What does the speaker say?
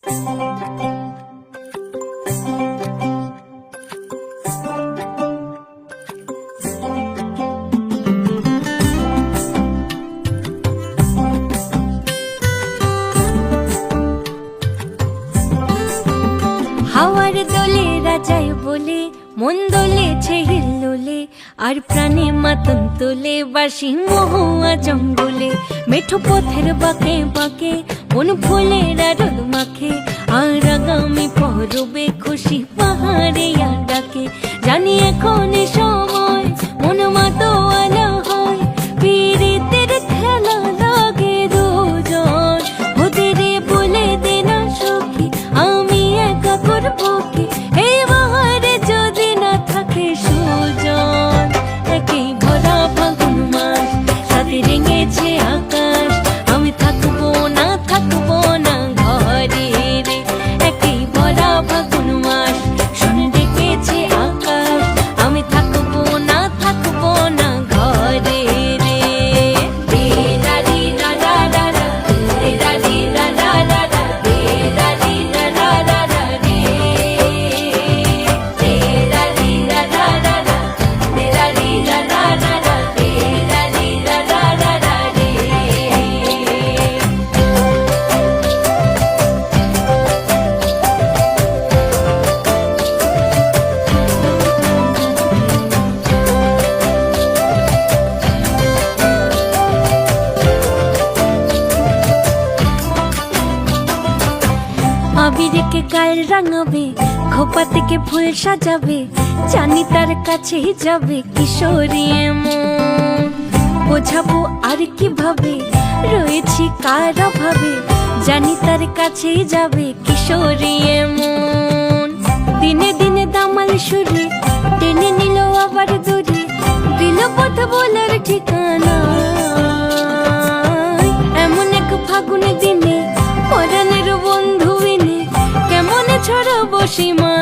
হাওয়ার দোলে রাজাই বলে মন দোলেছে হিল্লোলে, আর প্রাণে মাতন তোলে বাসি মহুয়া জঙ্গলে। মেঠো পথের বাঁকে বাঁকে মন ফুলের আরল মাখে, আর আগামী পরবে খুশি পাহাড়ে ডাকে। জানি এখন এ সময় মন মাতোয়ালা হয়, পীড়িতের খেলা লাগে দুজন। ওদের বলে দে না সখী আমি একা করবো কি, এই বাহারে যদি না থাকে সুজন। একই ভরা ফাগুন মাস সাথে রেঙেছে আকাশ, আমি থাকবো না ঘরে রে। একই ভরা ফাগুন মাস শুনে ডেকেছে আকাশ, আমি থাকবো না ঘরে রে। রে রা রি রা রা রা রা, রে রা রি রা রা রা রা, রে রা রি রা রা রা রা রে। রে রা রি রা রা রা রা, রে রা রি রা রা রা রা, রে রা রি রা রা রা রা রে। আবিরকে গাল রাঙাবে, খোপা থেকে ফুল সাজাবে, জানি তার কাছেই যাবে কিশোরী মন। বোঝাবো আর কিভাবে রয়েছি কার অভাবে, জানি তার কাছেই যাবে কিশোরী মন। দিনে দিনে দামাল সুরে টেনে নিল আবার দূরে, দিল পথ বলার ঠিকানা। এমন এক ফাগুন দিনে পরাণের বন্ধু এনে কেমন ছড়াবো সীমা।